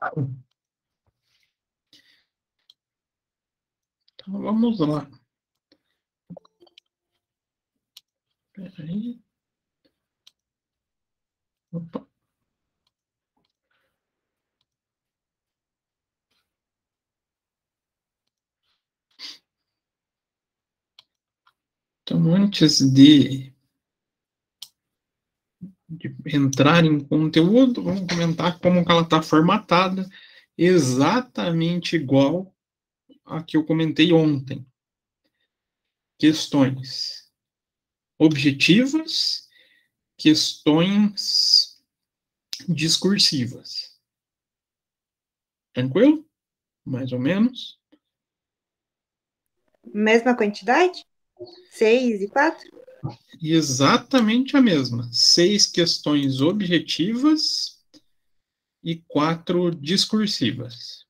Então, vamos lá. Espera aí. Opa. Então, antes de entrar em conteúdo, vamos comentar como que ela está formatada, exatamente igual a que eu comentei ontem. Questões objetivas, questões discursivas. Tranquilo? Mais ou menos. Mesma quantidade? 6 e 4? Exatamente a mesma. 6 questões objetivas e 4 discursivas.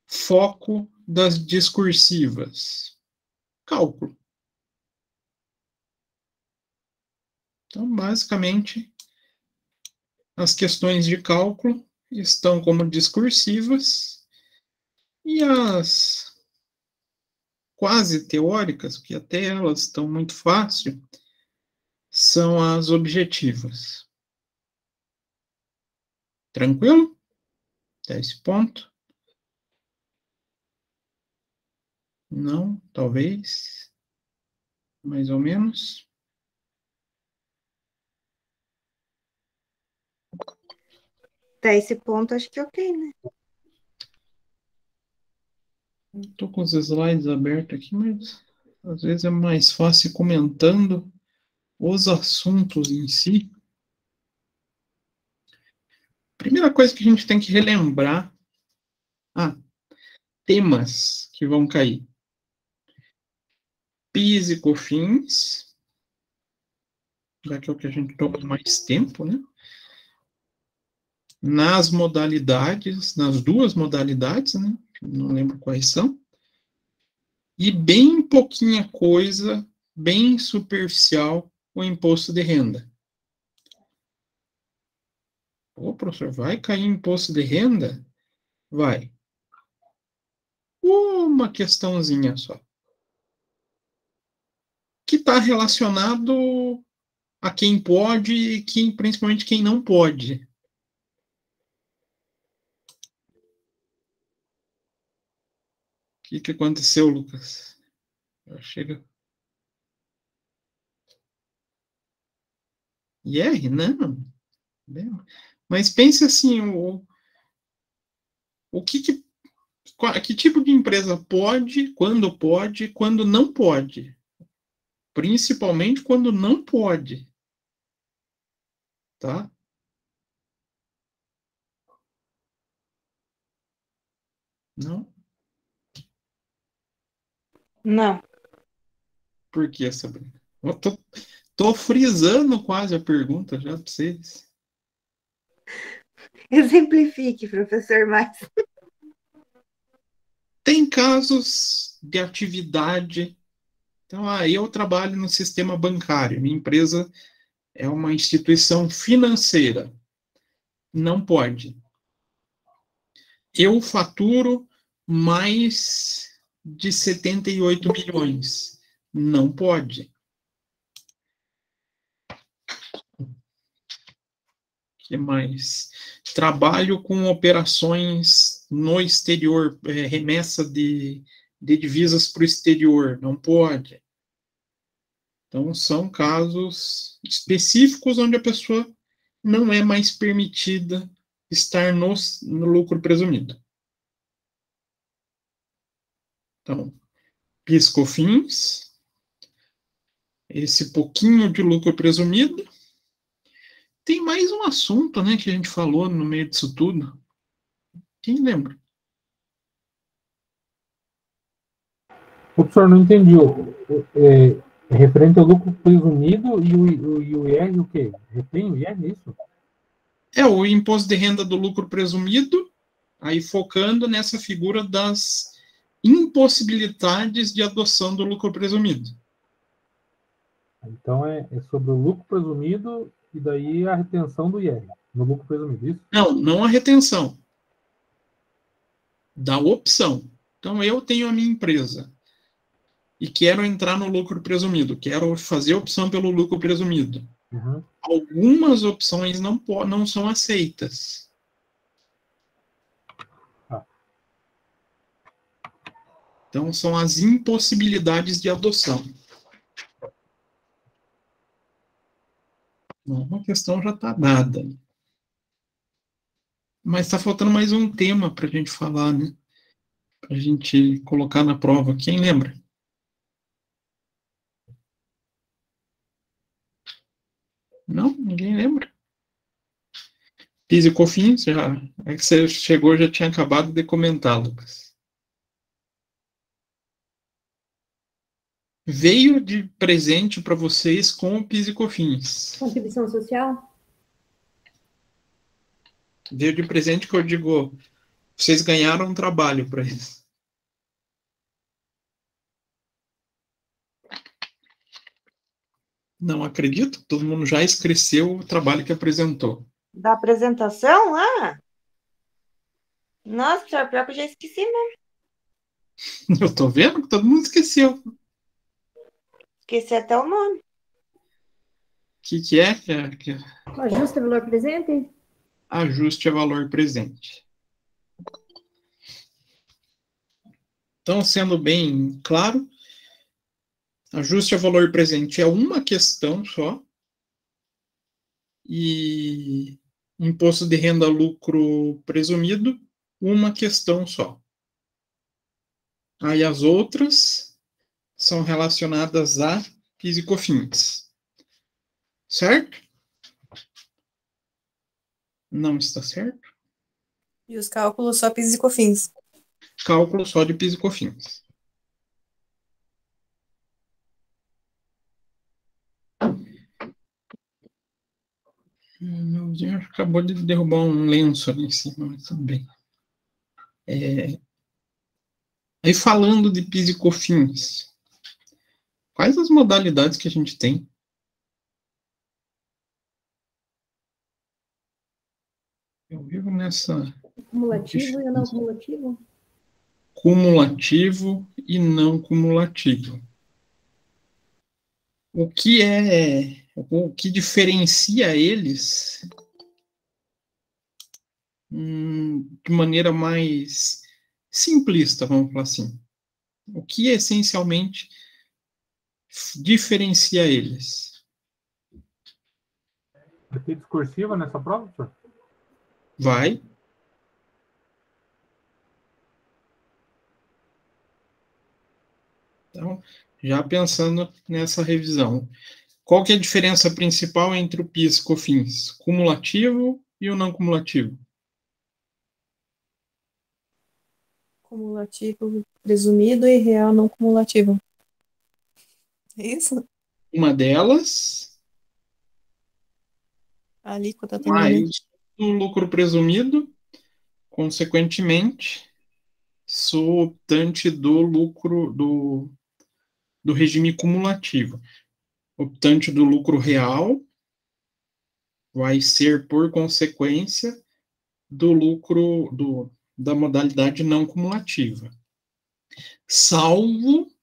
Foco das discursivas. Cálculo. Então, basicamente, as questões de cálculo estão como discursivas e as quase teóricas, que até elas estão muito fáceis, são as objetivas. Tranquilo? Até esse ponto? Não? Talvez? Mais ou menos? Até esse ponto, acho que ok, né? Estou com os slides abertos aqui, mas às vezes é mais fácil comentando os assuntos em si. Primeira coisa que a gente tem que relembrar, temas que vão cair. PIS e COFINS, já que é o que a gente toma mais tempo, né? Nas modalidades, nas duas modalidades, né? Não lembro quais são. E bem pouquinha coisa, bem superficial, o imposto de renda. Ô, professor, vai cair imposto de renda? Vai. Uma questãozinha só. Que está relacionado a quem pode e quem, principalmente quem não pode. O que aconteceu, Lucas? Chega. IR? Não. Mas pense assim, o que tipo de empresa pode, quando não pode. Principalmente quando não pode. Tá? Não? Não. Por que, Sabrina? Eu tô frisando quase a pergunta já para vocês. Exemplifique, professor, mais. Tem casos de atividade. Então, eu trabalho no sistema bancário. Minha empresa é uma instituição financeira. Não pode. Eu faturo mais de 78 milhões. Não pode. O que mais? Trabalho com operações no exterior, remessa de divisas para o exterior. Não pode. Então, são casos específicos onde a pessoa não é mais permitida estar no lucro presumido. Então, PIS/COFINS, esse pouquinho de lucro presumido. Tem mais um assunto, né, que a gente falou no meio disso tudo. Quem lembra? Professor, não entendi. É referente ao lucro presumido e o IR o quê? Retém o IR, é isso? É o imposto de renda do lucro presumido, aí focando nessa figura das impossibilidades de adoção do lucro presumido. Então é sobre o lucro presumido e daí a retenção do IR, no lucro presumido, isso? Não a retenção. Da opção. Então, eu tenho a minha empresa e quero entrar no lucro presumido, quero fazer opção pelo lucro presumido. Uhum. Algumas opções não são aceitas. Então, são as impossibilidades de adoção. Uma questão já está dada. Mas está faltando mais um tema para a gente falar, né? Para a gente colocar na prova. Quem lembra? Não? Ninguém lembra? PIS e COFINS, já. É que você chegou, já tinha acabado de comentar, Lucas. Veio de presente para vocês com o PIS e COFINS. Contribuição social? Veio de presente que eu digo, vocês ganharam um trabalho para isso. Não acredito, todo mundo já esqueceu o trabalho que apresentou. Da apresentação lá? Nossa, senhor, pior que eu já esqueci mesmo. Eu tô vendo que todo mundo esqueceu. O Esqueci até o nome. que é? Ajuste valor presente? Ajuste a valor presente. Então, sendo bem claro, ajuste a valor presente é uma questão só. E imposto de renda lucro presumido, uma questão só. Aí as outras são relacionadas a PIS e COFINS. Certo? Não está certo? E os cálculos só PIS e COFINS. Cálculo só de PIS e COFINS. Meu Deus, acabou de derrubar um lenço ali em cima, mas tudo bem. Aí falando de PIS e COFINS, quais as modalidades que a gente tem? Eu vivo nessa... Cumulativo e não cumulativo? Cumulativo e não cumulativo. O que diferencia eles de maneira mais simplista, vamos falar assim. O que essencialmente diferencia eles? Vai ter discursiva nessa prova, professor? Vai. Então, já pensando nessa revisão. Qual que é a diferença principal entre o PIS e COFINS? Cumulativo e o não cumulativo? Cumulativo presumido e real não cumulativo. É isso? Uma delas, A alíquota também, né? mais o lucro presumido, consequentemente, sou optante do lucro do regime cumulativo. Optante do lucro real vai ser, por consequência, do lucro da modalidade não cumulativa. Salvo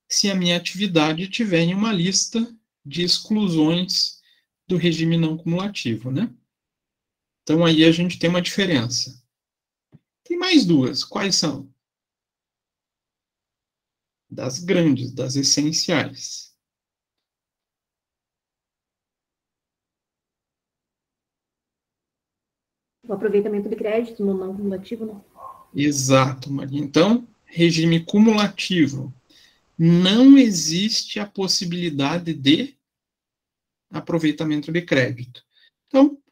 se a minha atividade tiver em uma lista de exclusões do regime não cumulativo, né? Então, aí a gente tem uma diferença. Tem mais duas. Quais são? Das grandes, das essenciais. O aproveitamento de crédito no não cumulativo, não? Exato, Maria. Então, regime cumulativo. Não existe a possibilidade de aproveitamento de crédito. Então,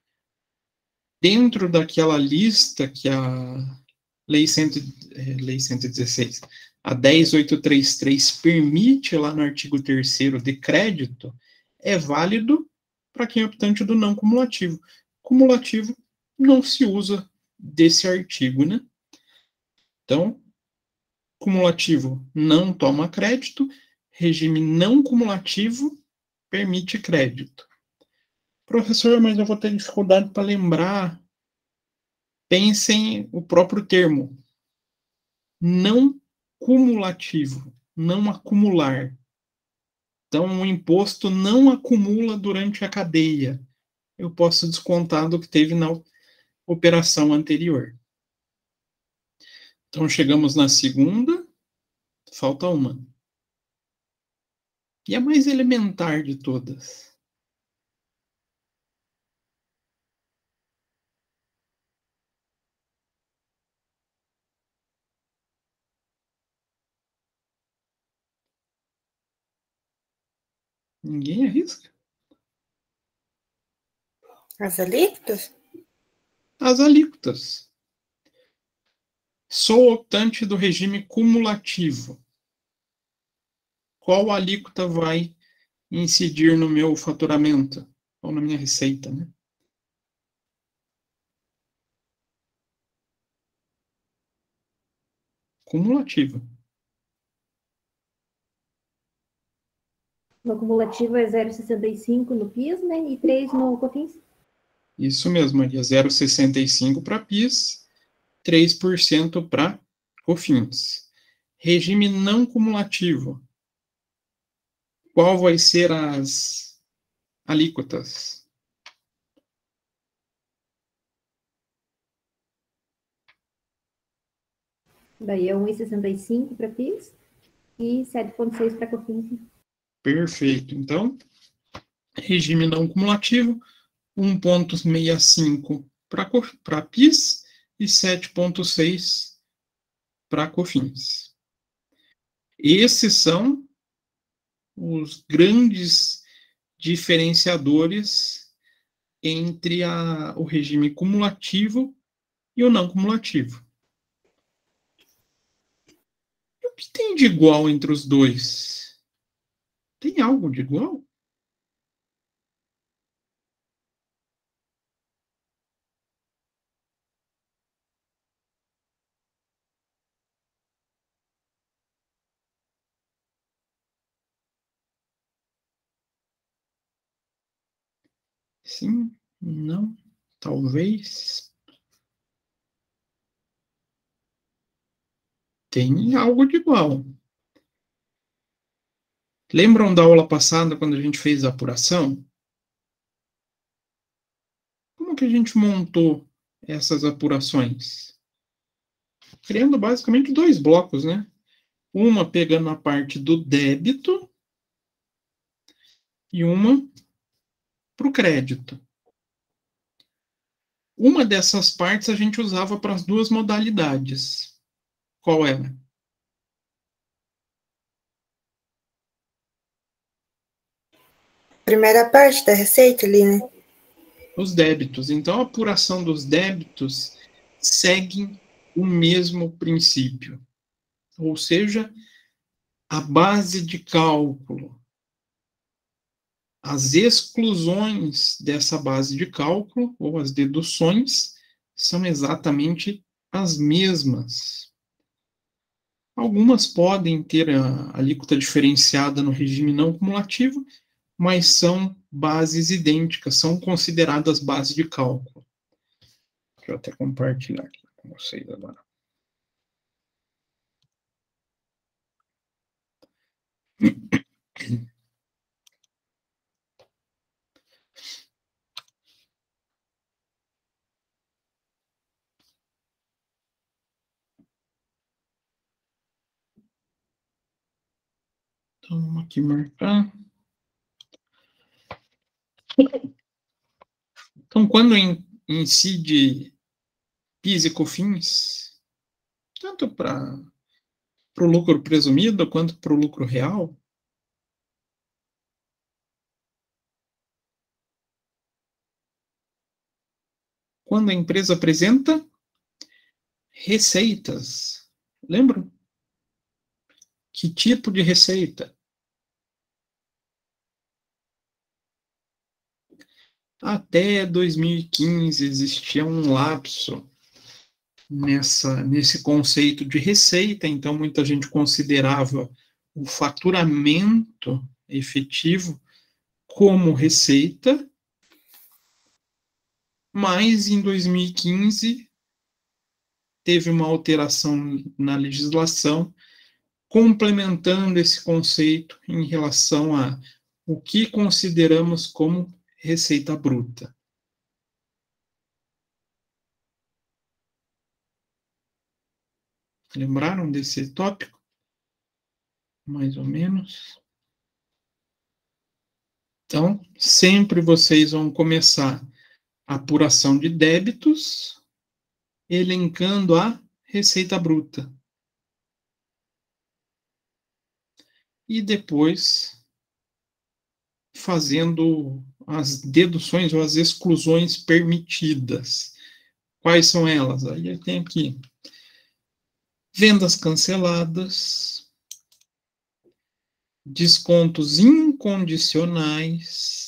dentro daquela lista que a Lei 116, a 10833 permite lá no artigo 3º de crédito, é válido para quem é optante do não cumulativo. Cumulativo não se usa desse artigo, né? Então, cumulativo não toma crédito, regime não cumulativo permite crédito. Professor, mas eu vou ter dificuldade para lembrar. Pensem o próprio termo. Não cumulativo, não acumular. Então, o imposto não acumula durante a cadeia. Eu posso descontar do que teve na operação anterior. Então, chegamos na segunda, falta uma. E a mais elementar de todas. Ninguém arrisca? As alíquotas? As alíquotas. Sou optante do regime cumulativo. Qual alíquota vai incidir no meu faturamento? Ou na minha receita, né? Cumulativa. No acumulativo é 0,65 no PIS, né? E 3 no COFINS. Isso mesmo, Maria. 0,65 para PIS, 3% para COFINS. Regime não cumulativo. Qual vai ser as alíquotas? Daí é 1,65 para PIS e 7,6 para COFINS. Perfeito. Então, regime não cumulativo, 1,65 para PIS e 7,6 para COFINS. Esses são os grandes diferenciadores entre o regime cumulativo e o não cumulativo. O que tem de igual entre os dois? Tem algo de igual? Sim, não, talvez. Tem algo de igual. Lembram da aula passada, quando a gente fez a apuração? Como que a gente montou essas apurações? Criando basicamente dois blocos, né? Uma pegando a parte do débito e uma para o crédito. Uma dessas partes a gente usava para as duas modalidades. Qual era? Primeira parte da receita ali, né? Os débitos. Então, a apuração dos débitos segue o mesmo princípio. Ou seja, a base de cálculo. As exclusões dessa base de cálculo, ou as deduções, são exatamente as mesmas. Algumas podem ter a alíquota diferenciada no regime não cumulativo, mas são bases idênticas, são consideradas bases de cálculo. Deixa eu até compartilhar aqui com vocês agora. Então, vamos aqui marcar. Então, quando incide PIS e COFINS, tanto para o lucro presumido quanto para o lucro real, quando a empresa apresenta receitas, lembram? Que tipo de receita? Até 2015 existia um lapso nesse conceito de receita, então muita gente considerava o faturamento efetivo como receita, mas em 2015 teve uma alteração na legislação complementando esse conceito em relação a o que consideramos como receita bruta. Lembraram desse tópico? Mais ou menos. Então, sempre vocês vão começar a apuração de débitos, elencando a receita bruta. E depois fazendo as deduções ou as exclusões permitidas. Quais são elas? Aí tem aqui vendas canceladas, descontos incondicionais,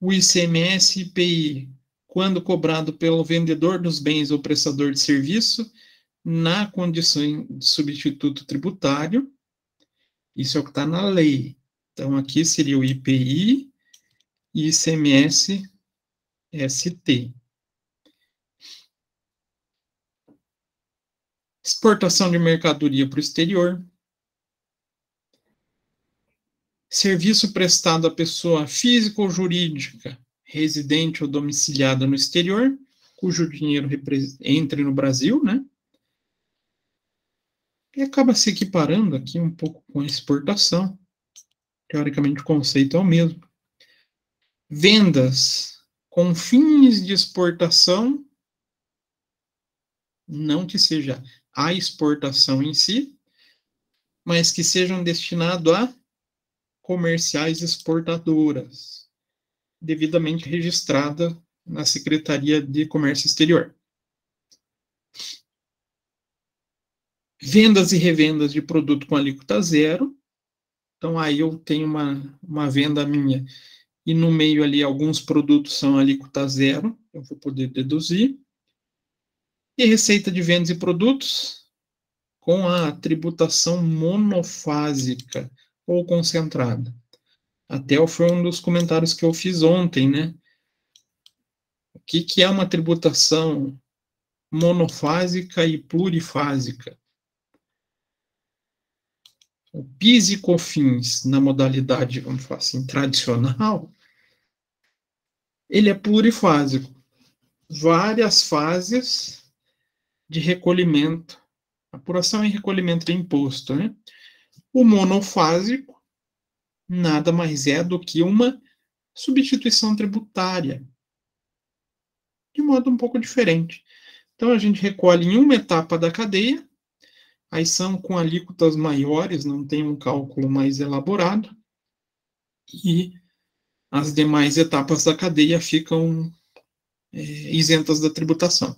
o ICMS e IPI, quando cobrado pelo vendedor dos bens ou prestador de serviço, na condição de substituto tributário. Isso é o que está na lei. Então, aqui seria o IPI e ICMS-ST. Exportação de mercadoria para o exterior. Serviço prestado à pessoa física ou jurídica, residente ou domiciliada no exterior, cujo dinheiro entre no Brasil, né? E acaba se equiparando aqui um pouco com a exportação. Teoricamente, o conceito é o mesmo. Vendas com fins de exportação, não que seja a exportação em si, mas que sejam destinados a comerciais exportadoras, devidamente registrada na Secretaria de Comércio Exterior. Vendas e revendas de produto com alíquota zero. Então, aí eu tenho uma venda minha e no meio ali alguns produtos são alíquota zero, eu vou poder deduzir. E receita de vendas e produtos com a tributação monofásica ou concentrada. Até foi um dos comentários que eu fiz ontem, né? O que é uma tributação monofásica e plurifásica? O PIS e COFINS, na modalidade, vamos falar assim, tradicional, ele é plurifásico. Várias fases de recolhimento, apuração e recolhimento de imposto, né? O monofásico nada mais é do que uma substituição tributária, de modo um pouco diferente. Então, a gente recolhe em uma etapa da cadeia, aí são com alíquotas maiores, não tem um cálculo mais elaborado, e as demais etapas da cadeia ficam isentas da tributação.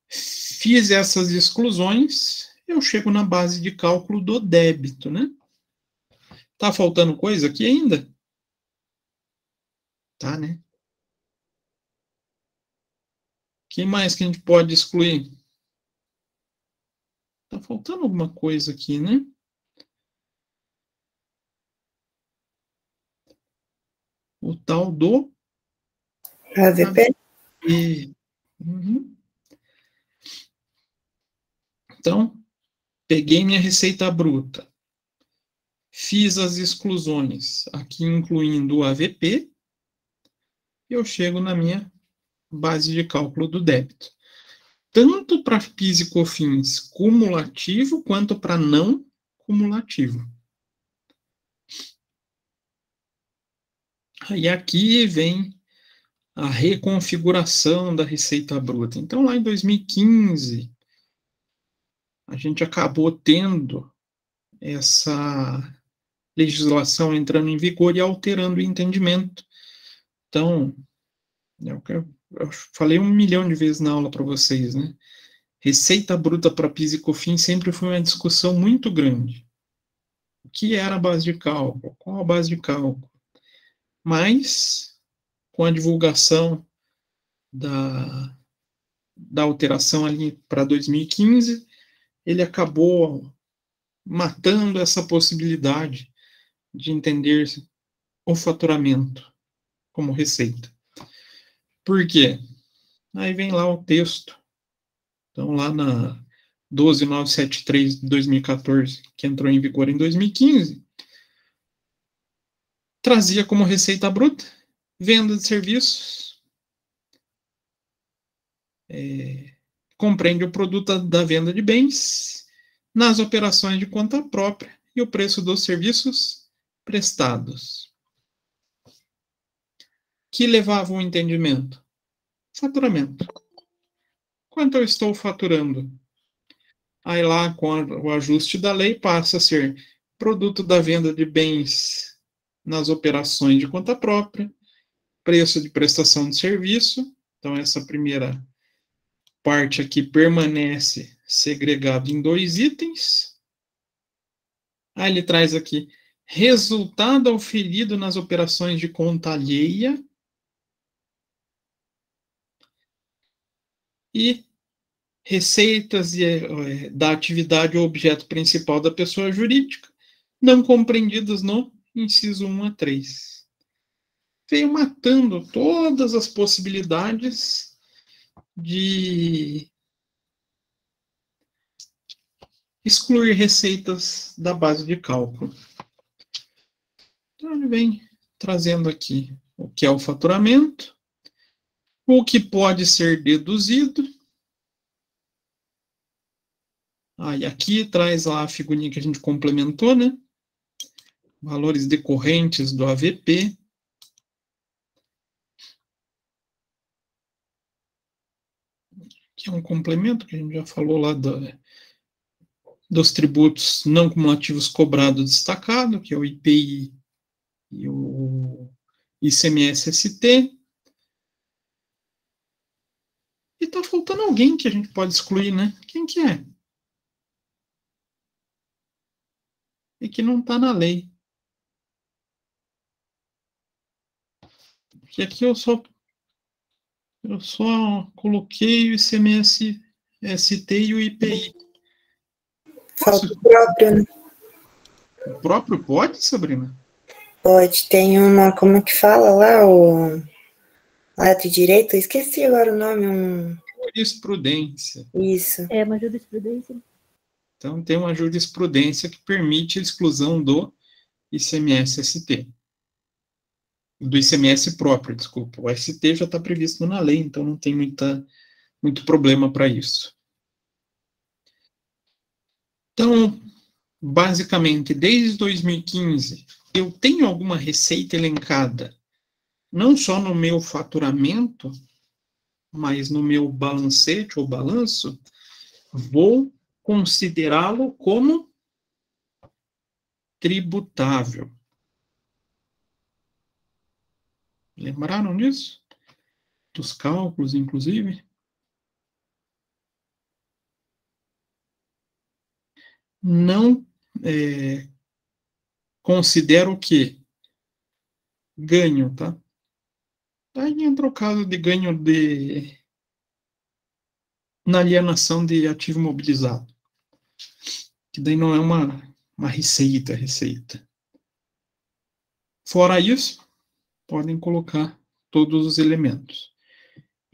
Fiz essas exclusões, eu chego na base de cálculo do débito, né? Tá faltando coisa aqui ainda? Tá, né? O que mais que a gente pode excluir? Tá faltando alguma coisa aqui, né? O tal do AVP? Uhum. Então, peguei minha receita bruta, fiz as exclusões, aqui incluindo o AVP, e eu chego na minha base de cálculo do débito. Tanto para PIS e COFINS cumulativo, quanto para não cumulativo. Aí aqui vem a reconfiguração da receita bruta. Então, lá em 2015, a gente acabou tendo essa legislação entrando em vigor e alterando o entendimento. Então, eu falei 1 milhão de vezes na aula para vocês, né? Receita bruta para PIS e COFINS sempre foi uma discussão muito grande. O que era a base de cálculo? Qual a base de cálculo? Mas, com a divulgação da alteração ali para 2015, ele acabou matando essa possibilidade de entender o faturamento como receita. Por quê? Aí vem lá o texto. Então, lá na 12973 de 2014, que entrou em vigor em 2015, trazia como receita bruta venda de serviços, compreende o produto da venda de bens nas operações de conta própria e o preço dos serviços prestados. Que levavam o entendimento? Faturamento. Quanto eu estou faturando? Aí lá, com o ajuste da lei, passa a ser produto da venda de bens nas operações de conta própria, preço de prestação de serviço. Então, essa primeira parte aqui permanece segregado em 2 itens. Aí ele traz aqui resultado auferido nas operações de conta alheia e receitas da atividade ou objeto principal da pessoa jurídica, não compreendidas no inciso 1 a 3. Veio matando todas as possibilidades de excluir receitas da base de cálculo. Então, ele vem trazendo aqui o que é o faturamento, o que pode ser deduzido. E aqui traz lá a figurinha que a gente complementou, né? Valores decorrentes do AVP. Que é um complemento que a gente já falou lá dos tributos não cumulativos cobrados destacado, que é o IPI e o ICMS-ST. E tá faltando alguém que a gente pode excluir, né? Quem que é? E que não está na lei. Porque aqui eu só coloquei o ICMS-ST e o IPI. Falta o próprio, né? O próprio pode, Sabrina? Pode. Tem uma, como que fala lá, o ato de direito? Eu esqueci agora o nome. Jurisprudência. Isso. É uma jurisprudência. Então, tem uma jurisprudência que permite a exclusão do ICMS-ST. Do ICMS próprio, desculpa. O ST já está previsto na lei, então não tem muito problema para isso. Então, basicamente, desde 2015, eu tenho alguma receita elencada, não só no meu faturamento, mas no meu balancete ou balanço, vou considerá-lo como tributável. Lembraram disso? Dos cálculos, inclusive? Não considero que ganho, tá? Aí entra o caso de ganho na alienação de ativo imobilizado. Que daí não é uma receita. Fora isso, podem colocar todos os elementos.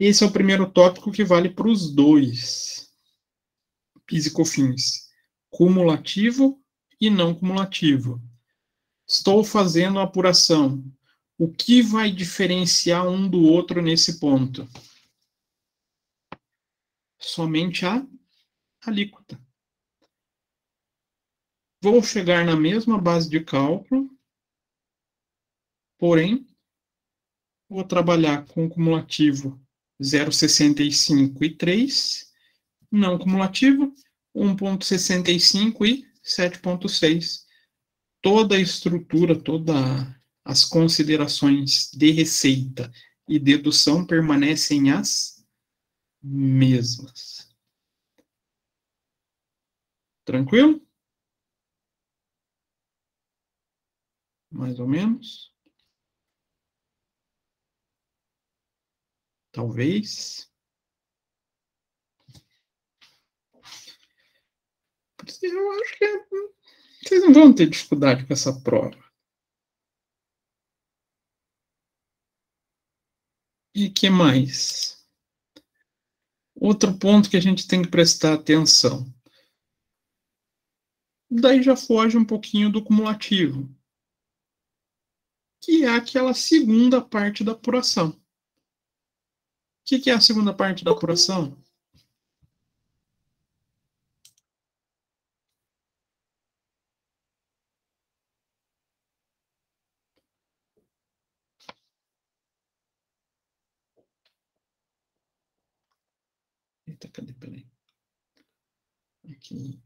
Esse é o primeiro tópico que vale para os dois. PIS e COFINS. Cumulativo e não cumulativo. Estou fazendo a apuração. O que vai diferenciar um do outro nesse ponto? Somente a alíquota. Vou chegar na mesma base de cálculo, porém, vou trabalhar com cumulativo 0,65 e 3, não cumulativo 1,65 e 7,6. Toda a estrutura, todas as considerações de receita e dedução permanecem as mesmas. Tranquilo? Mais ou menos. Talvez. Eu acho que vocês não vão ter dificuldade com essa prova. E que mais? Outro ponto que a gente tem que prestar atenção. Daí já foge um pouquinho do cumulativo, que é aquela segunda parte da apuração. O que é a segunda parte da apuração? Eita, cadê? Peraí. Aqui.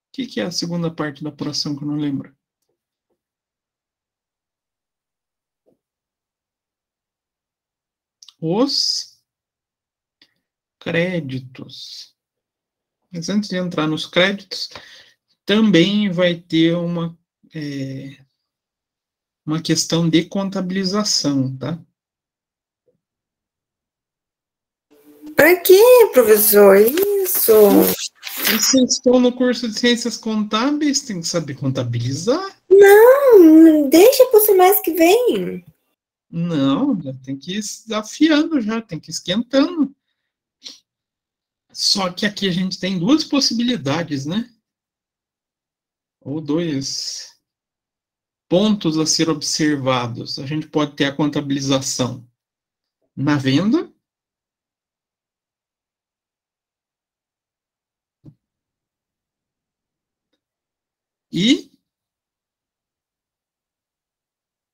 O que é a segunda parte da apuração que eu não lembro? Os créditos. Mas antes de entrar nos créditos, também vai ter uma questão de contabilização, tá? Pra quê, professor? Isso. Vocês estão no curso de Ciências Contábeis, tem que saber contabilizar. Não, deixa pro semestre que vem. Não, já tem que ir afiando já, tem que ir esquentando. Só que aqui a gente tem duas possibilidades, né? Ou dois pontos a ser observados. A gente pode ter a contabilização na venda. E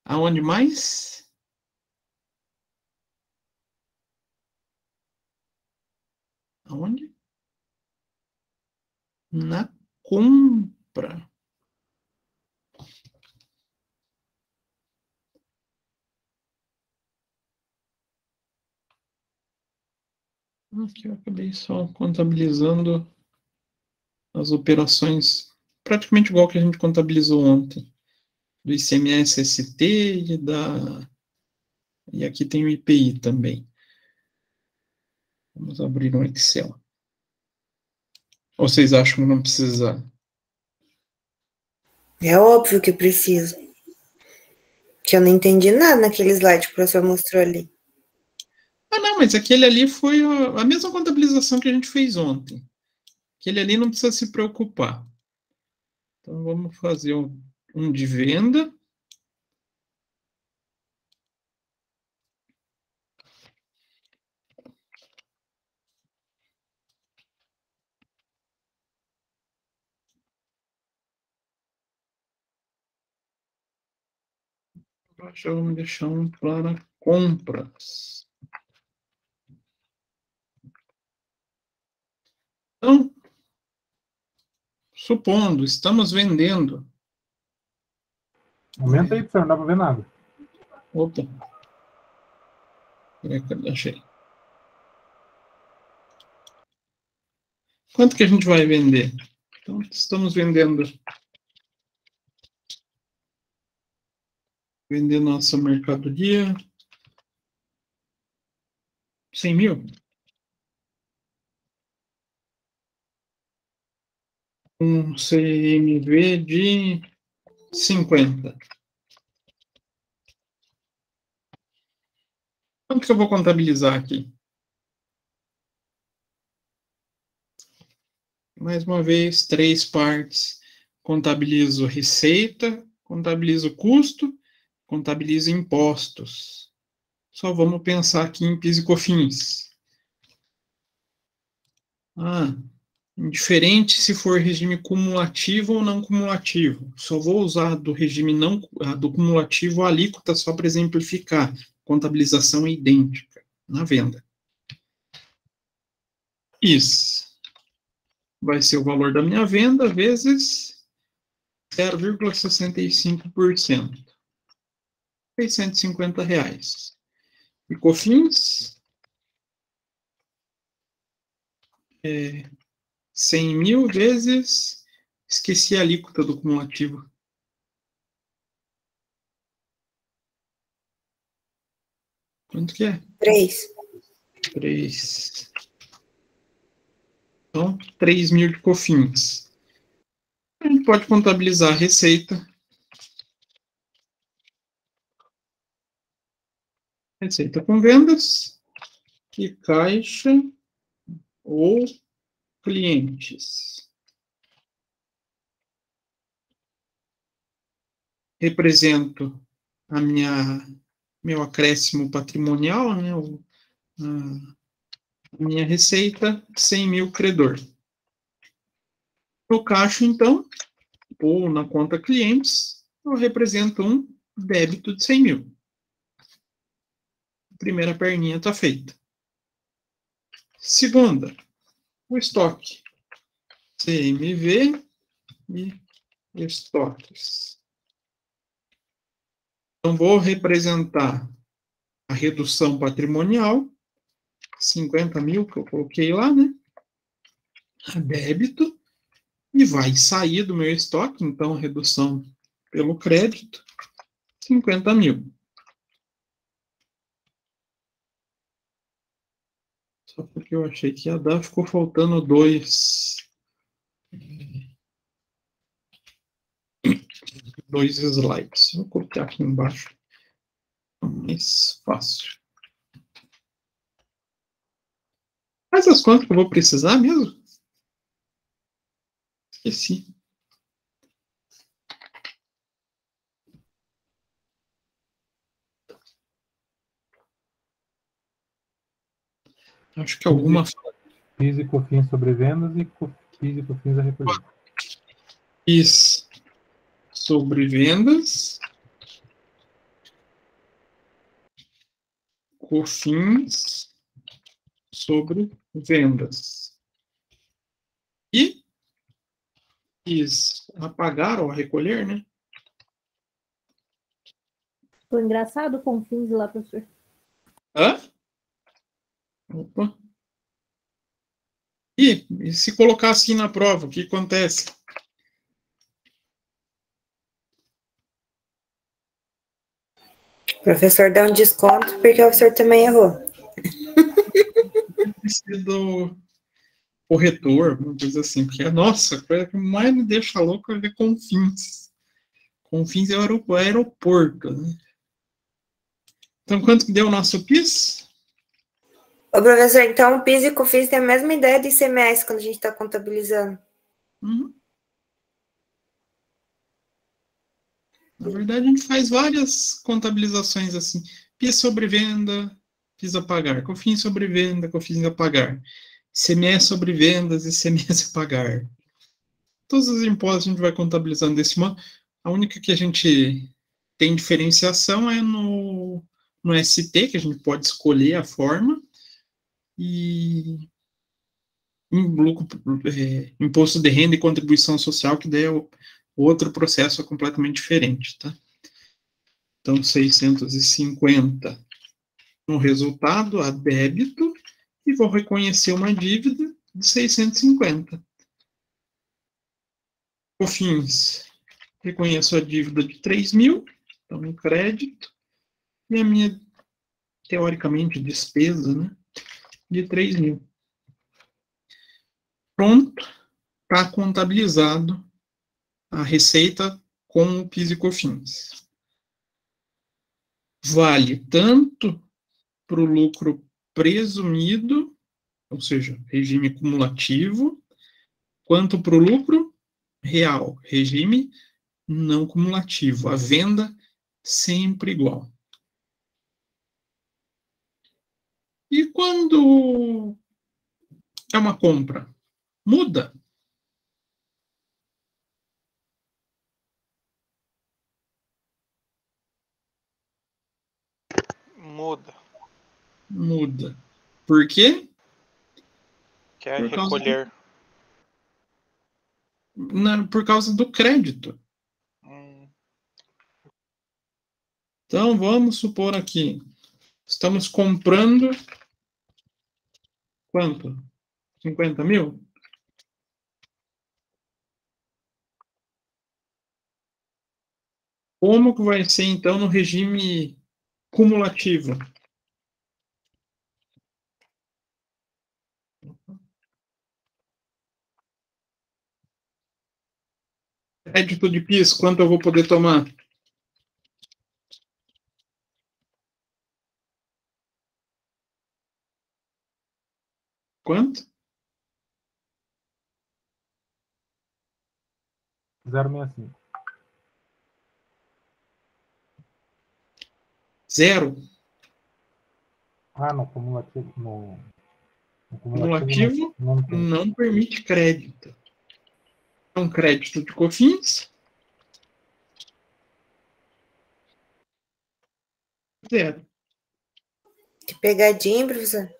aonde mais? Aonde? Na compra. Aqui eu acabei só contabilizando as operações praticamente igual que a gente contabilizou ontem. Do ICMS-ST e aqui tem o IPI também. Vamos abrir um Excel. Ou vocês acham que não precisa? É óbvio que precisa. Que eu não entendi nada naquele slide que o professor mostrou ali. Ah, não, mas aquele ali foi a mesma contabilização que a gente fez ontem. Aquele ali não precisa se preocupar. Então, vamos fazer um de venda. Já vamos deixar um para compras. Então, supondo, estamos vendendo. Aumenta aí, professor, não dá para ver nada. Opa. Achei. Quanto que a gente vai vender? Então, estamos vendendo nossa mercadoria. 100 mil? Um CMV de 50. Quanto que eu vou contabilizar aqui? Mais uma vez, 3 partes. Contabilizo receita, contabilizo custo, contabilizo impostos. Só vamos pensar aqui em PIS e COFINS. Indiferente se for regime cumulativo ou não cumulativo. Só vou usar do regime do cumulativo a alíquota só para exemplificar. Contabilização é idêntica na venda. Isso vai ser o valor da minha venda vezes 0,65%. R$650. E COFINS 100 mil vezes, esqueci a alíquota do cumulativo. Quanto que é? 3. 3. Então, 3 mil de COFINS. A gente pode contabilizar a receita Receita com vendas e caixa ou clientes. Represento meu acréscimo patrimonial, né, a minha receita, 100 mil credor. No caixa, então, ou na conta clientes, eu represento um débito de 100 mil. Primeira perninha está feita. Segunda, o estoque. CMV e estoques. Então, vou representar a redução patrimonial, 50 mil que eu coloquei lá, né? A débito, e vai sair do meu estoque, então, redução pelo crédito, 50 mil. Só porque eu achei que ia dar, ficou faltando dois slides. Vou colocar aqui embaixo. Mais fácil. Faz as contas que eu vou precisar mesmo? Esqueci. Acho que alguma... PIS e COFINS sobre vendas e PIS e COFINS a recolher. PIS sobre vendas. COFINS sobre vendas. E PIS a pagar ou a recolher, né? Ficou engraçado com fins lá, professor. Hã? Opa. E se colocar assim na prova, o que acontece? O professor dá um desconto porque o professor também errou. Do corretor, uma coisa assim, porque, nossa, a coisa que mais me deixa louco é ver Confins. Confins é o aeroporto, né? Então, quanto que deu o nosso PIS? Ô, professor, então o PIS e COFINS tem a mesma ideia de ICMS quando a gente está contabilizando. Uhum. Na verdade, a gente faz várias contabilizações assim. PIS sobre venda, PIS a pagar. COFINS sobre venda, COFINS a pagar. ICMS sobre vendas, ICMS a pagar. Todos os impostos a gente vai contabilizando desse modo. A única que a gente tem diferenciação é no ST, que a gente pode escolher a forma, e imposto de renda e contribuição social, que daí é outro processo completamente diferente, tá? Então, 650 no resultado, a débito, e vou reconhecer uma dívida de 650. COFINS, reconheço a dívida de 3 mil, então, em crédito, e a minha, teoricamente, despesa, né, de 3 mil. Pronto, está contabilizado a receita com o PIS e COFINS. Vale tanto para o lucro presumido, ou seja, regime cumulativo, quanto para o lucro real, regime não cumulativo. A venda sempre igual. E quando é uma compra? Muda. Muda. Por quê? Quer recolher. Por causa do crédito. Então, vamos supor aqui, estamos comprando quanto? 50 mil? Como que vai ser, então, no regime cumulativo? Crédito de PIS, quanto eu vou poder tomar? Quanto? 0,65. Zero. Ah, no cumulativo. No Cumulativo não tem. não permite crédito. Então, crédito de COFINS. Zero. Que pegadinha, professor.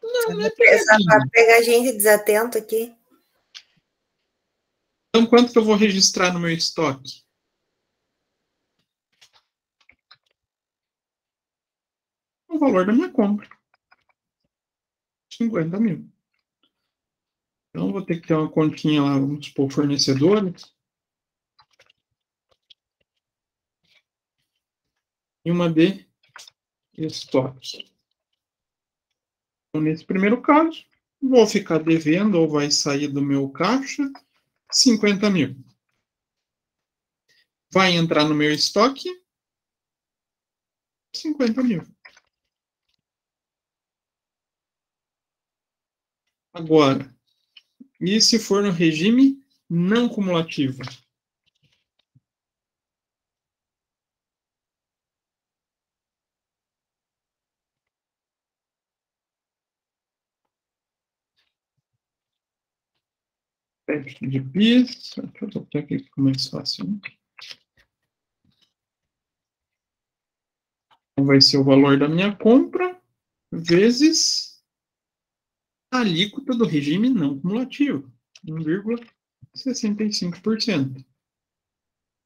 Não é Essa pegadinha. pega gente desatento aqui. Então, quanto que eu vou registrar no meu estoque? O valor da minha compra. 50 mil. Então, vou ter que ter uma continha lá, vamos supor, fornecedores. E uma de estoque. Então, nesse primeiro caso, vou ficar devendo ou vai sair do meu caixa 50 mil. Vai entrar no meu estoque 50 mil. Agora, e se for no regime não cumulativo? Crédito de PIS, deixa eu botar aqui que fica mais fácil. Né? Então, vai ser o valor da minha compra vezes a alíquota do regime não cumulativo, 1,65%.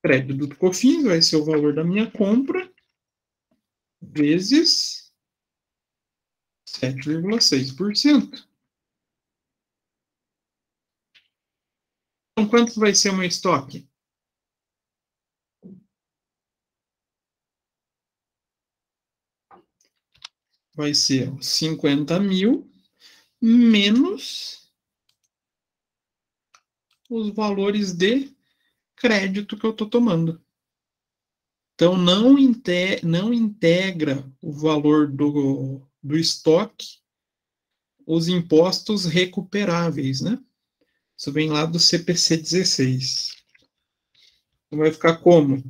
Crédito do COFINS vai ser o valor da minha compra vezes 7,6%. Então, quanto vai ser o meu estoque? Vai ser 50 mil menos os valores de crédito que eu estou tomando. Então, não integra o valor do estoque os impostos recuperáveis, né? Isso vem lá do CPC 16. Então, vai ficar como?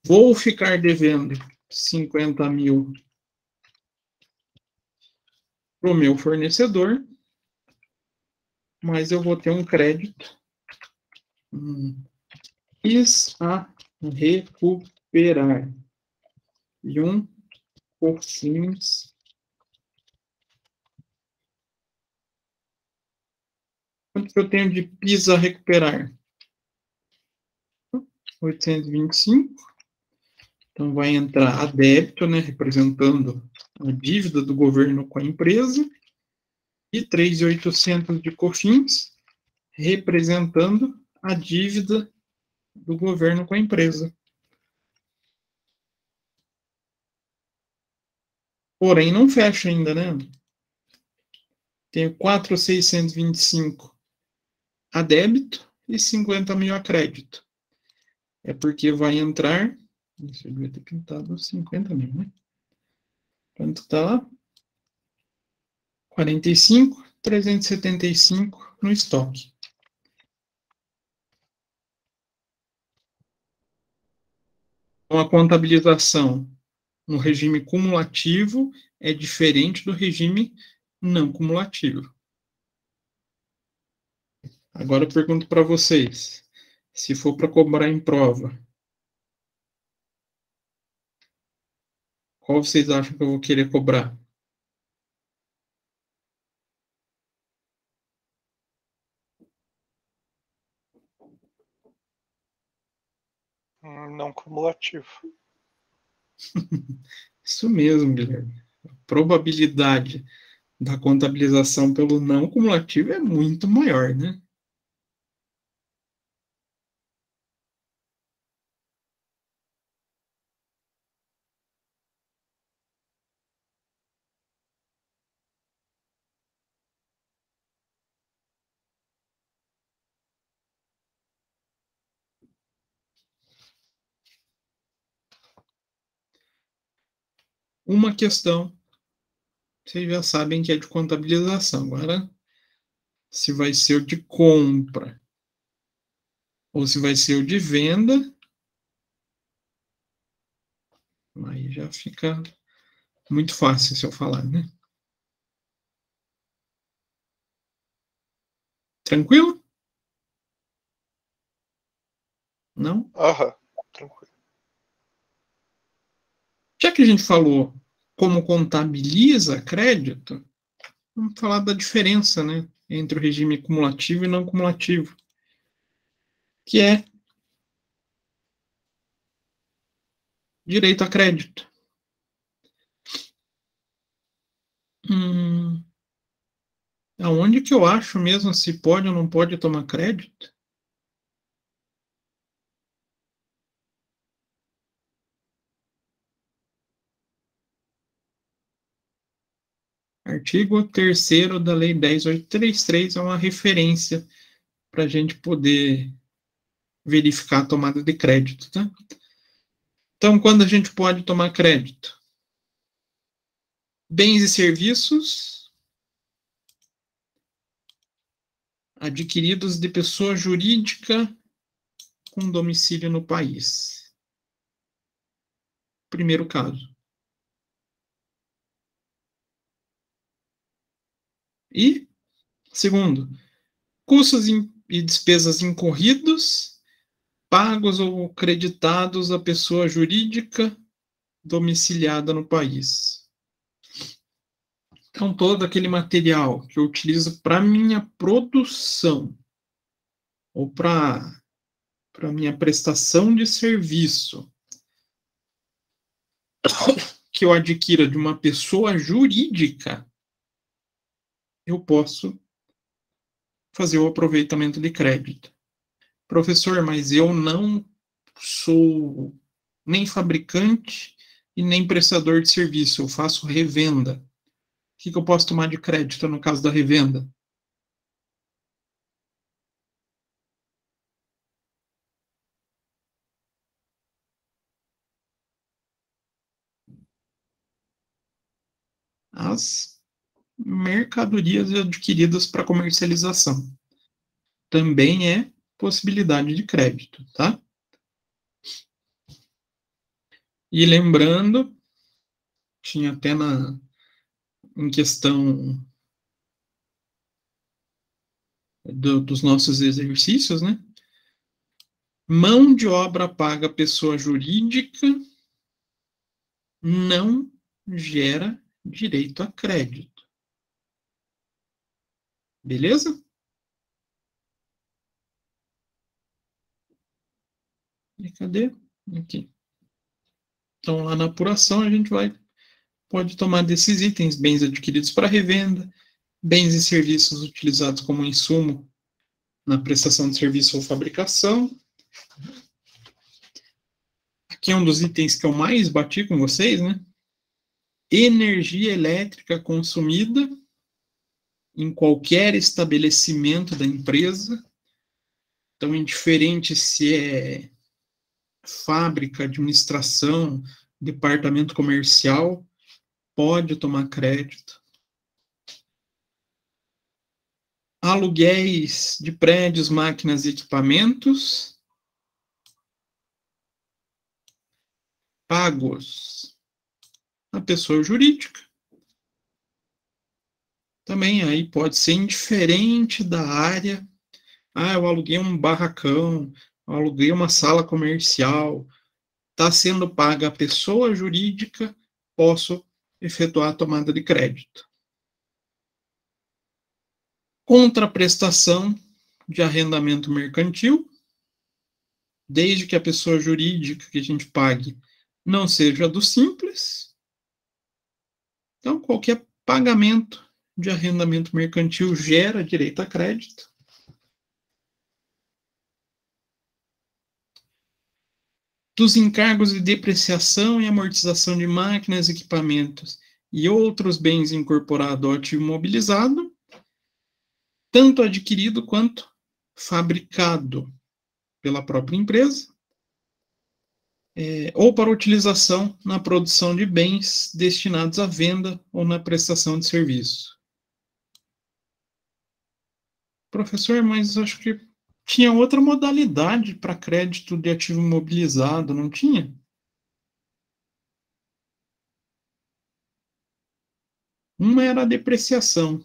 Vou ficar devendo 50 mil para o meu fornecedor, mas eu vou ter um crédito a recuperar e um COFINS. Quanto que eu tenho de PIS a recuperar? 825. Então, vai entrar a débito, né, representando a dívida do governo com a empresa, e 3.800 de COFINS, representando a dívida do governo com a empresa. Porém, não fecha ainda, né? Tenho 4.625 a débito e 50 mil a crédito. É porque vai entrar... Isso, eu devia ter pintado 50 mil, né? Quanto está lá? 45.375 no estoque. Então, a contabilização no regime cumulativo é diferente do regime não cumulativo. Agora eu pergunto para vocês, se for para cobrar em prova, qual vocês acham que eu vou querer cobrar? Não cumulativo. Isso mesmo, Guilherme. A probabilidade da contabilização pelo não cumulativo é muito maior, né? Uma questão vocês já sabem que é de contabilização. Agora, se vai ser o de compra ou se vai ser o de venda, aí já fica muito fácil se eu falar, né? Tranquilo? Não? Aham, tranquilo. Já que a gente falou como contabiliza crédito, vamos falar da diferença, né, entre o regime cumulativo e não cumulativo, que é direito a crédito. Aonde que eu acho mesmo se pode ou não pode tomar crédito? Artigo 3º da Lei 10.833 é uma referência para a gente poder verificar a tomada de crédito, tá? Então, quando a gente pode tomar crédito? Bens e serviços adquiridos de pessoa jurídica com domicílio no país. Primeiro caso. E, segundo, custos e despesas incorridos, pagos ou creditados à pessoa jurídica domiciliada no país. Então, todo aquele material que eu utilizo para minha produção ou para minha prestação de serviço que eu adquira de uma pessoa jurídica, eu posso fazer o aproveitamento de crédito. Professor, mas eu não sou nem fabricante e nem prestador de serviço, eu faço revenda. O que eu posso tomar de crédito no caso da revenda? As mercadorias adquiridas para comercialização. Também é possibilidade de crédito, tá? E lembrando, tinha até em questão dos nossos exercícios, né? Mão de obra paga pessoa jurídica não gera direito a crédito. Beleza? E cadê? Aqui. Então, lá na apuração, a gente pode tomar desses itens, bens adquiridos para revenda, bens e serviços utilizados como insumo na prestação de serviço ou fabricação. Aqui é um dos itens que eu mais bati com vocês, né? Energia elétrica consumida em qualquer estabelecimento da empresa. Então, indiferente se é fábrica, administração, departamento comercial, pode tomar crédito. Aluguéis de prédios, máquinas e equipamentos pagos à pessoa jurídica. Também aí pode ser indiferente da área. Eu aluguei um barracão, eu aluguei uma sala comercial, está sendo paga a pessoa jurídica, posso efetuar a tomada de crédito. Contraprestação de arrendamento mercantil, desde que a pessoa jurídica que a gente pague não seja do simples. Então, qualquer pagamento de arrendamento mercantil gera direito a crédito. Dos encargos de depreciação e amortização de máquinas, equipamentos e outros bens incorporados ao ativo imobilizado, tanto adquirido quanto fabricado pela própria empresa, ou para utilização na produção de bens destinados à venda ou na prestação de serviço. Professor, mas acho que tinha outra modalidade para crédito de ativo imobilizado, não tinha? Uma era a depreciação,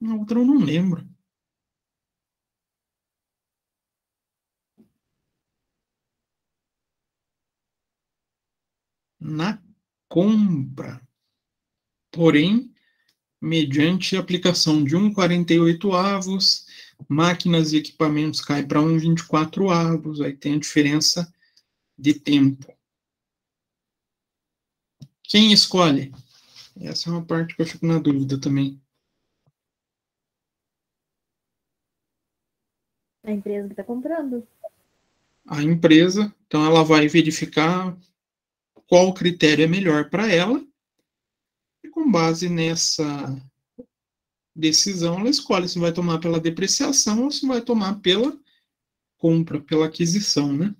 a outra eu não lembro. Na compra, porém, mediante aplicação de 1,48 avos, máquinas e equipamentos caem para 1,24 avos, aí tem a diferença de tempo. Quem escolhe? Essa é uma parte que eu fico na dúvida também. A empresa que está comprando. A empresa, então ela vai verificar qual critério é melhor para ela, e com base nessa decisão, ela escolhe se vai tomar pela depreciação ou se vai tomar pela compra, pela aquisição, né?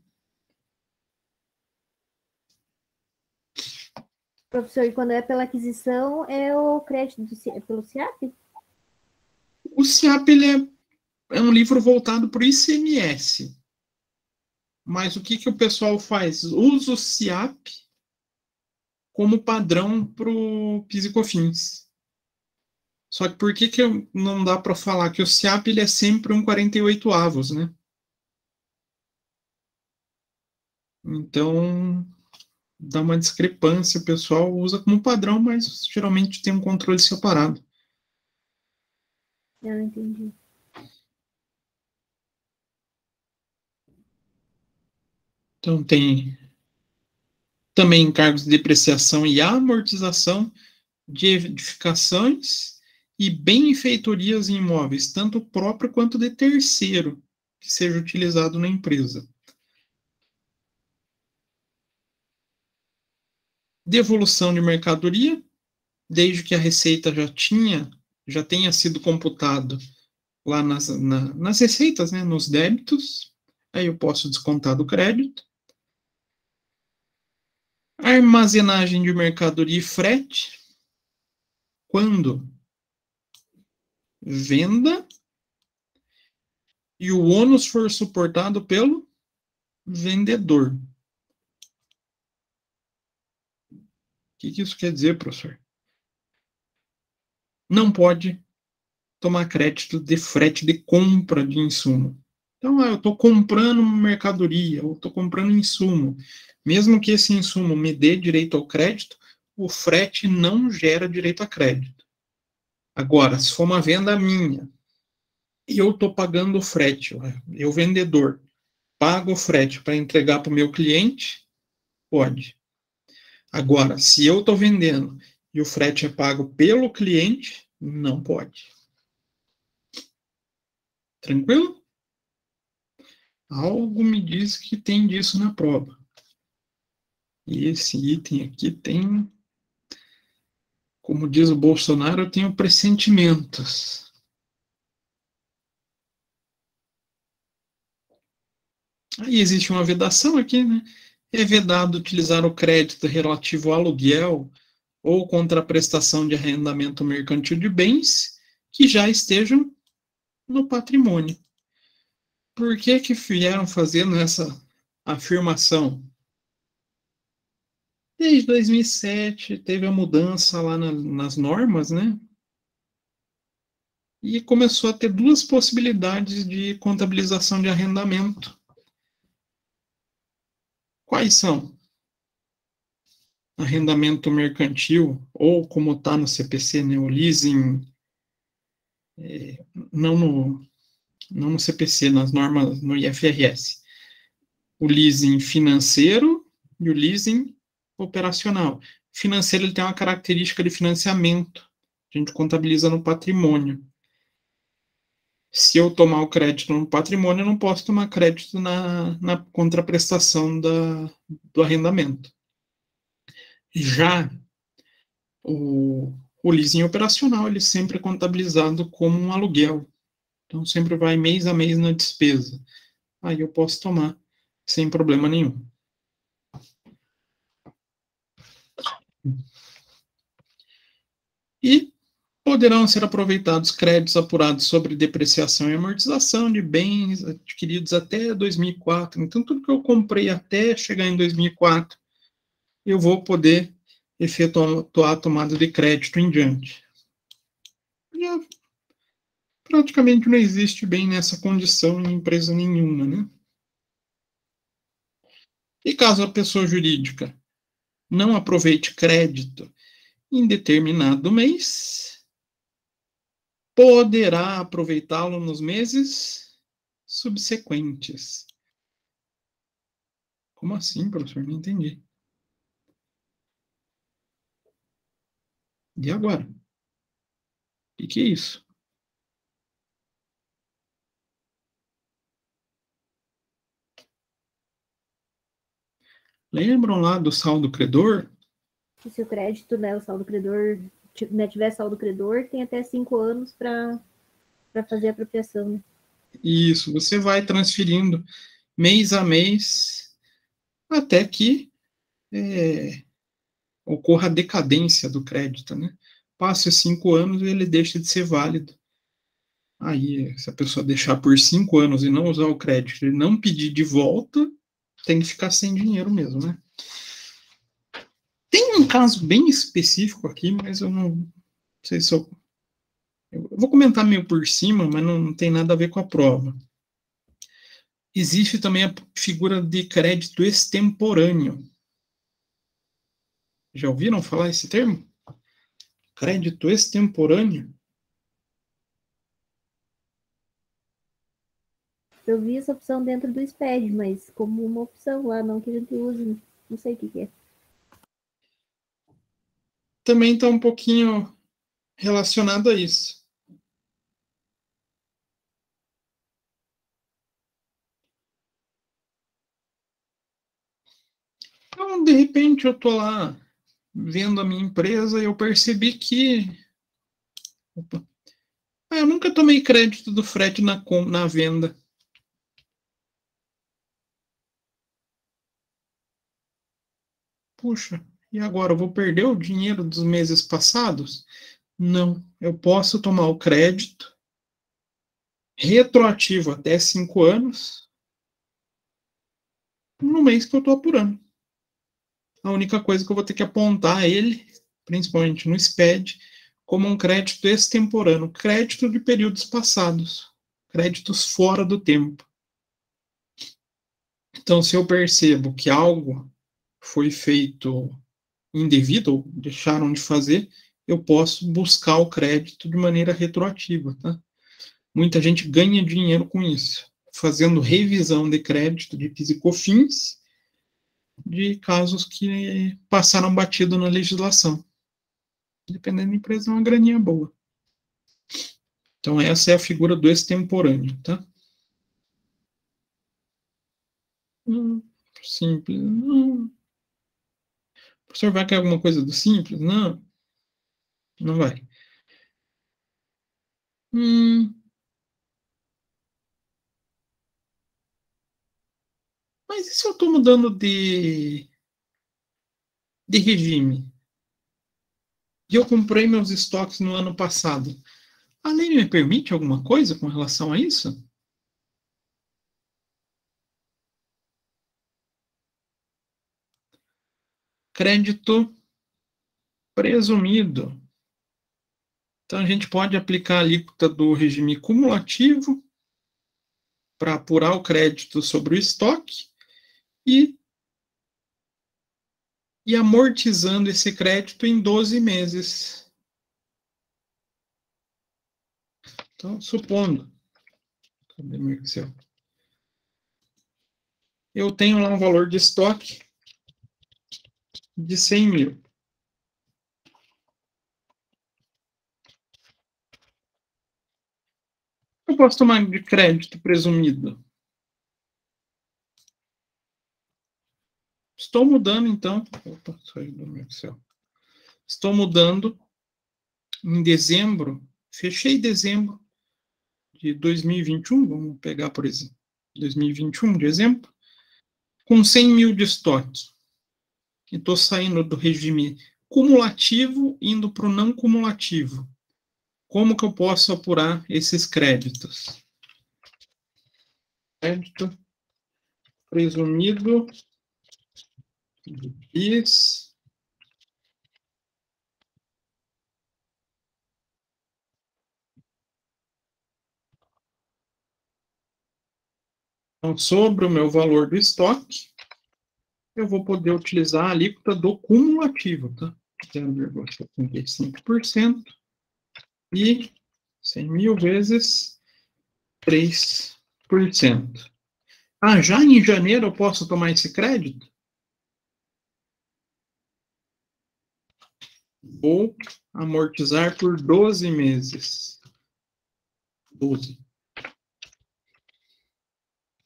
Professor, e quando é pela aquisição, é o crédito pelo SIAP? O SIAP ele é um livro voltado para o ICMS. Mas o que o pessoal faz? Usa o SIAP como padrão para o PIS e COFINS. Só que por que não dá para falar que o SIAP ele é sempre 1,48 avos, né? Então, dá uma discrepância, o pessoal usa como padrão, mas geralmente tem um controle separado. Eu entendi. Então, tem também encargos de depreciação e amortização de edificações e benfeitorias em imóveis, tanto próprio quanto de terceiro, que seja utilizado na empresa. Devolução de mercadoria, desde que a receita já tenha sido computado lá nas receitas, né, nos débitos, aí eu posso descontar do crédito. Armazenagem de mercadoria e frete, quando venda e o ônus for suportado pelo vendedor. O que isso quer dizer, professor? Não pode tomar crédito de frete de compra de insumo. Então, eu estou comprando mercadoria, eu estou comprando insumo. Mesmo que esse insumo me dê direito ao crédito, o frete não gera direito a crédito. Agora, se for uma venda minha, e eu estou pagando o frete, eu vendedor, pago o frete para entregar para o meu cliente, pode. Agora, se eu estou vendendo e o frete é pago pelo cliente, não pode. Tranquilo? Algo me diz que tem disso na prova. E esse item aqui tem, como diz o Bolsonaro, eu tenho pressentimentos. Aí existe uma vedação aqui, né? É vedado utilizar o crédito relativo ao aluguel ou contraprestação de arrendamento mercantil de bens que já estejam no patrimônio. Por que vieram fazendo essa afirmação? Desde 2007 teve a mudança lá nas normas, né? E começou a ter duas possibilidades de contabilização de arrendamento. Quais são? Arrendamento mercantil, ou como está no CPC, né, o leasing, não no CPC, nas normas, no IFRS. O leasing financeiro e o leasing operacional. Financeiro ele tem uma característica de financiamento. A gente contabiliza no patrimônio. Se eu tomar o crédito no patrimônio, eu não posso tomar crédito na contraprestação do arrendamento. Já o leasing operacional, ele sempre é contabilizado como um aluguel. Então, sempre vai mês a mês na despesa. Aí eu posso tomar sem problema nenhum. E poderão ser aproveitados créditos apurados sobre depreciação e amortização de bens adquiridos até 2004. Então, tudo que eu comprei até chegar em 2004, eu vou poder efetuar a tomada de crédito em diante. Já praticamente não existe bem nessa condição em empresa nenhuma, né? E caso a pessoa jurídica não aproveite crédito em determinado mês, poderá aproveitá-lo nos meses subsequentes. Como assim, professor? Não entendi. E agora? O que é isso? Lembram lá do saldo credor? Se o crédito, né, o saldo credor, né, tiver saldo credor, tem até 5 anos para fazer a apropriação. Né? Isso, você vai transferindo mês a mês até que ocorra a decadência do crédito, né? Passa 5 anos e ele deixa de ser válido. Aí, se a pessoa deixar por 5 anos e não usar o crédito e não pedir de volta, tem que ficar sem dinheiro mesmo, né? Tem um caso bem específico aqui, mas eu não sei se eu vou comentar meio por cima, mas não tem nada a ver com a prova. Existe também a figura de crédito extemporâneo. Já ouviram falar esse termo? Crédito extemporâneo? Eu vi essa opção dentro do SPED, mas como uma opção lá, não que a gente use, não sei o que é. Também está um pouquinho relacionado a isso. Então, de repente, eu estou lá vendo a minha empresa e eu percebi que eu nunca tomei crédito do frete na venda. Puxa, e agora? Eu vou perder o dinheiro dos meses passados? Não, eu posso tomar o crédito retroativo até 5 anos no mês que eu estou apurando. A única coisa que eu vou ter que apontar ele, principalmente no SPED, como um crédito extemporâneo, crédito de períodos passados, créditos fora do tempo. Então, se eu percebo que algo foi feito indevido, ou deixaram de fazer, eu posso buscar o crédito de maneira retroativa, tá? Muita gente ganha dinheiro com isso, fazendo revisão de crédito de PIS e COFINS de casos que passaram batido na legislação. Dependendo da empresa, é uma graninha boa. Então, essa é a figura do extemporâneo, tá? Simples, não. O professor vai querer alguma coisa do simples? Não. Não vai. Mas e se eu estou mudando de regime? E eu comprei meus estoques no ano passado. A lei me permite alguma coisa com relação a isso? Crédito presumido. Então, a gente pode aplicar a alíquota do regime cumulativo para apurar o crédito sobre o estoque e amortizando esse crédito em 12 meses. Então, supondo, cadê meu Excel? Eu tenho lá um valor de estoque de 100 mil. Eu posso tomar de crédito presumido? Estou mudando, então. Opa, saiu do meu Excel. Estou mudando em dezembro. Fechei dezembro de 2021. Vamos pegar, por exemplo, 2021 de exemplo. Com 100 mil de estoque. E estou saindo do regime cumulativo indo para o não cumulativo. Como que eu posso apurar esses créditos? Crédito presumido do PIS então, sobre o meu valor do estoque, eu vou poder utilizar a alíquota do cumulativo, tá? 0,75% e 100 mil vezes 3%. Ah, já em janeiro eu posso tomar esse crédito? Vou amortizar por 12 meses. 12.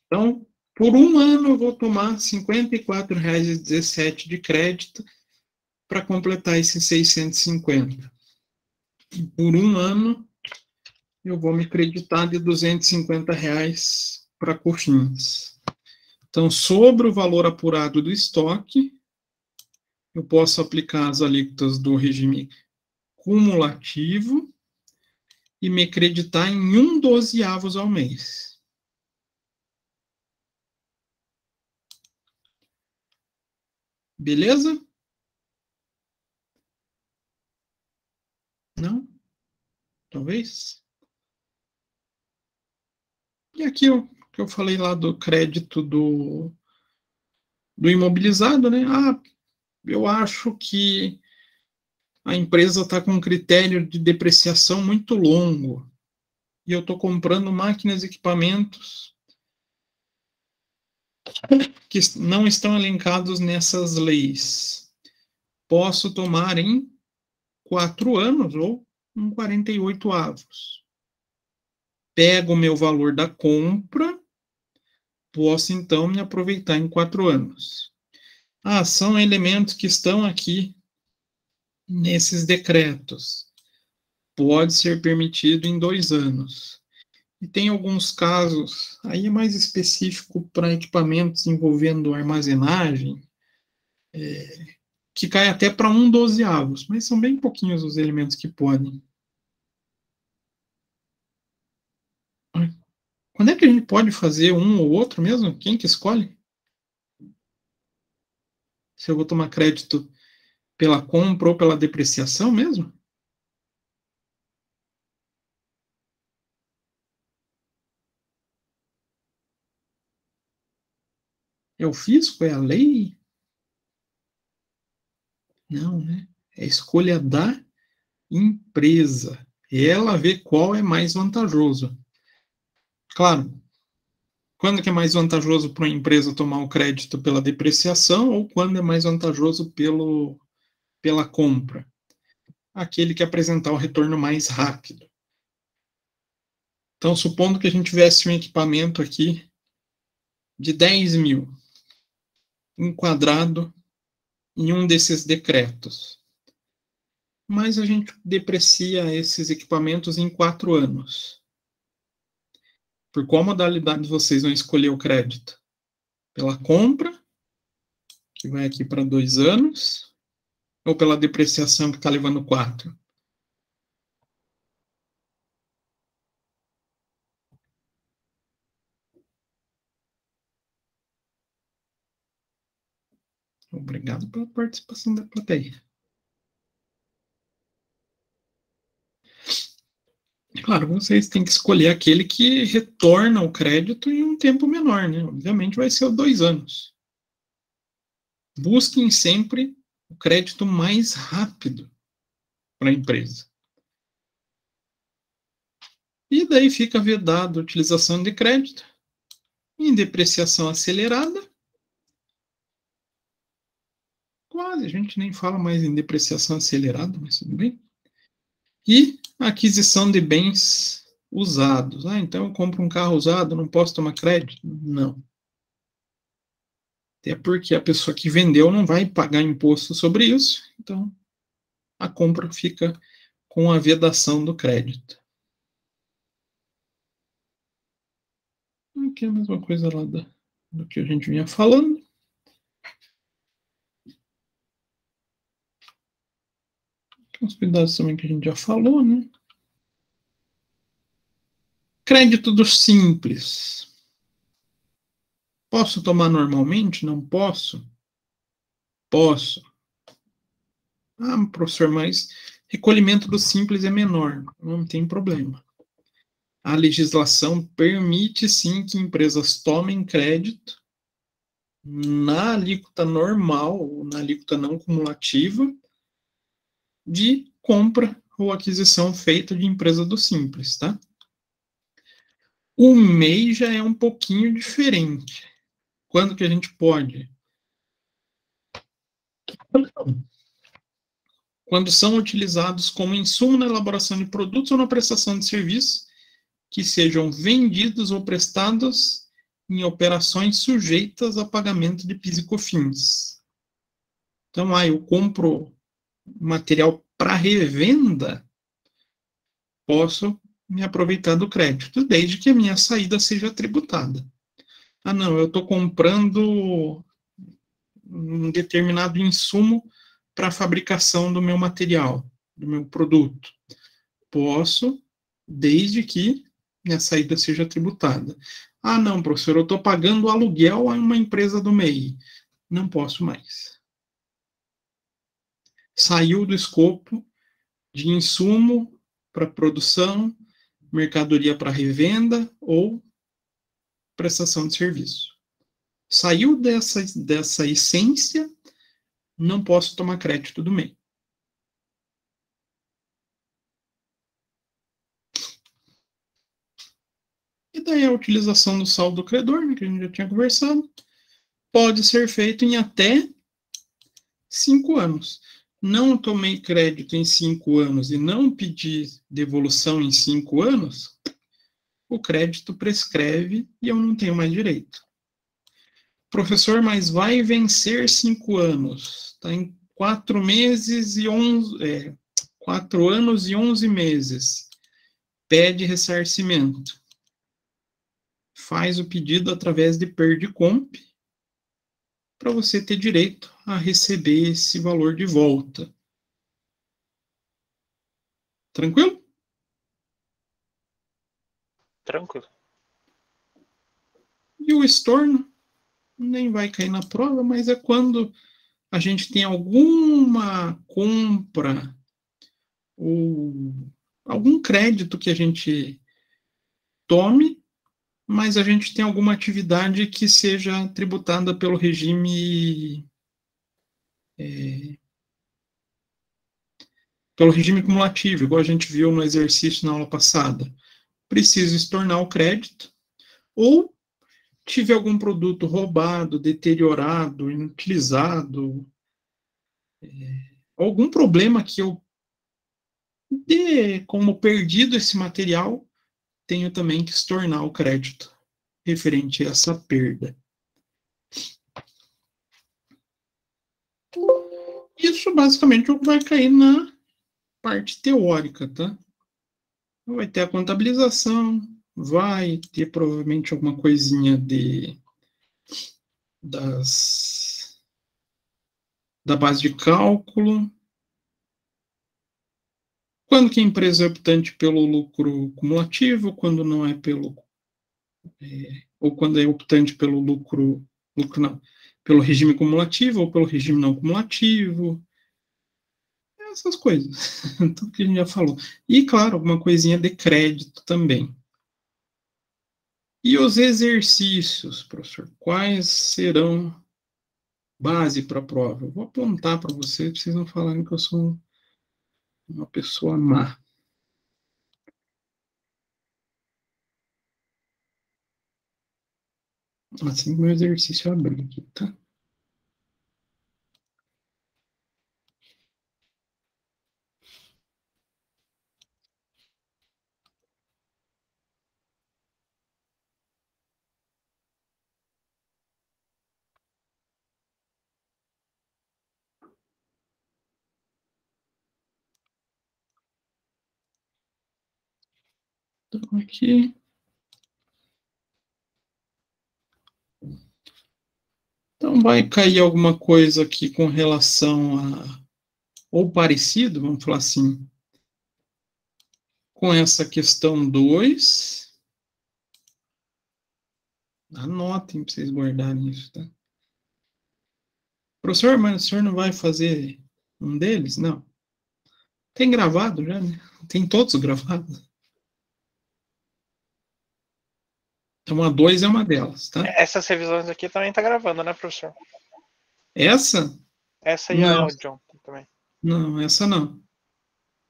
Então, por um ano eu vou tomar R$ 54,17 de crédito para completar esses 650. E por um ano eu vou me creditar de R$ 250 para COFINS. Então, sobre o valor apurado do estoque, eu posso aplicar as alíquotas do regime cumulativo e me creditar em 1/12 ao mês. Beleza? Não? Talvez? E aqui o que eu falei lá do crédito do imobilizado, né? Ah, eu acho que a empresa está com um critério de depreciação muito longo e eu estou comprando máquinas e equipamentos que não estão elencados nessas leis. Posso tomar em 4 anos ou em 48avos. Pego o meu valor da compra, posso então me aproveitar em 4 anos. Ah, são elementos que estão aqui nesses decretos. Pode ser permitido em 2 anos. E tem alguns casos, aí é mais específico para equipamentos envolvendo armazenagem, que cai até para 1/12avos, mas são bem pouquinhos os elementos que podem. Quando é que a gente pode fazer um ou outro mesmo? Quem que escolhe? Se eu vou tomar crédito pela compra ou pela depreciação mesmo? É o fisco? É a lei? Não, né? É a escolha da empresa. Ela vê qual é mais vantajoso. Claro, quando que é mais vantajoso para uma empresa tomar o crédito pela depreciação ou quando é mais vantajoso pela compra? Aquele que apresentar o retorno mais rápido. Então, supondo que a gente tivesse um equipamento aqui de 10 mil, enquadrado em um desses decretos. Mas a gente deprecia esses equipamentos em 4 anos. Por qual modalidade vocês vão escolher o crédito? Pela compra, que vai aqui para 2 anos, ou pela depreciação que está levando 4? Obrigado pela participação da plateia. Claro, vocês têm que escolher aquele que retorna o crédito em um tempo menor, né? Obviamente vai ser o 2 anos. Busquem sempre o crédito mais rápido para a empresa. E daí fica vedado a utilização de crédito em depreciação acelerada. Quase, a gente nem fala mais em depreciação acelerada, mas tudo bem. E aquisição de bens usados. Ah, então eu compro um carro usado, não posso tomar crédito? Não. Até porque a pessoa que vendeu não vai pagar imposto sobre isso, então a compra fica com a vedação do crédito. Aqui é a mesma coisa lá do que a gente vinha falando. Os cuidados também que a gente já falou, né? Crédito do Simples. Posso tomar normalmente? Não posso? Posso. Ah, professor, mas recolhimento do Simples é menor. Não tem problema. A legislação permite, sim, que empresas tomem crédito na alíquota normal, na alíquota não cumulativa, de compra ou aquisição feita de empresa do Simples, tá? O MEI já é um pouquinho diferente. Quando que a gente pode? Quando são utilizados como insumo na elaboração de produtos ou na prestação de serviços que sejam vendidos ou prestados em operações sujeitas a pagamento de PIS e COFINS. Então, eu compro material para revenda, posso me aproveitar do crédito, desde que a minha saída seja tributada. Ah, não, eu estou comprando um determinado insumo para a fabricação do meu material, do meu produto. Posso, desde que minha saída seja tributada. Ah, não, professor, eu estou pagando aluguel a uma empresa do MEI. Não posso mais. Saiu do escopo de insumo para produção, mercadoria para revenda ou prestação de serviço. Saiu dessa essência, não posso tomar crédito do MEI. E daí a utilização do saldo do credor, né, que a gente já tinha conversado, pode ser feito em até 5 anos. Não tomei crédito em 5 anos e não pedi devolução em 5 anos, o crédito prescreve e eu não tenho mais direito. Professor, mas vai vencer 5 anos. Está em 4 meses e 11... 4 anos e 11 meses. Pede ressarcimento. Faz o pedido através de Perdicomp para você ter direito a receber esse valor de volta. Tranquilo? Tranquilo. E o estorno nem vai cair na prova, mas é quando a gente tem alguma compra ou algum crédito que a gente tome, mas a gente tem alguma atividade que seja tributada pelo regime cumulativo, igual a gente viu no exercício na aula passada. Preciso estornar o crédito, ou tive algum produto roubado, deteriorado, inutilizado, algum problema que eu dê como perdido esse material, tenho também que estornar o crédito referente a essa perda. Isso basicamente é o que vai cair na parte teórica, tá? Vai ter a contabilização, vai ter provavelmente alguma coisinha da base de cálculo. Quando que a empresa é optante pelo lucro cumulativo, quando não é ou quando é optante pelo lucro não, pelo regime cumulativo ou pelo regime não cumulativo. Essas coisas, tudo que a gente já falou. E, claro, alguma coisinha de crédito também. E os exercícios, professor? Quais serão base para a prova? Eu vou apontar para vocês não falarem que eu sou uma pessoa má. Assim que meu exercício abrir aqui, tá? Então, aqui. Então, vai cair alguma coisa aqui com relação a ou parecido, vamos falar assim, com essa questão 2. Anotem para vocês guardarem isso, tá? Professor, mas o senhor não vai fazer um deles? Não. Tem gravado já, né? Tem todos gravados. Então, a 2 é uma delas, tá? Essas revisões aqui também tá gravando, né, professor? Essa? Essa e Não. a de ontem também. Não, essa não.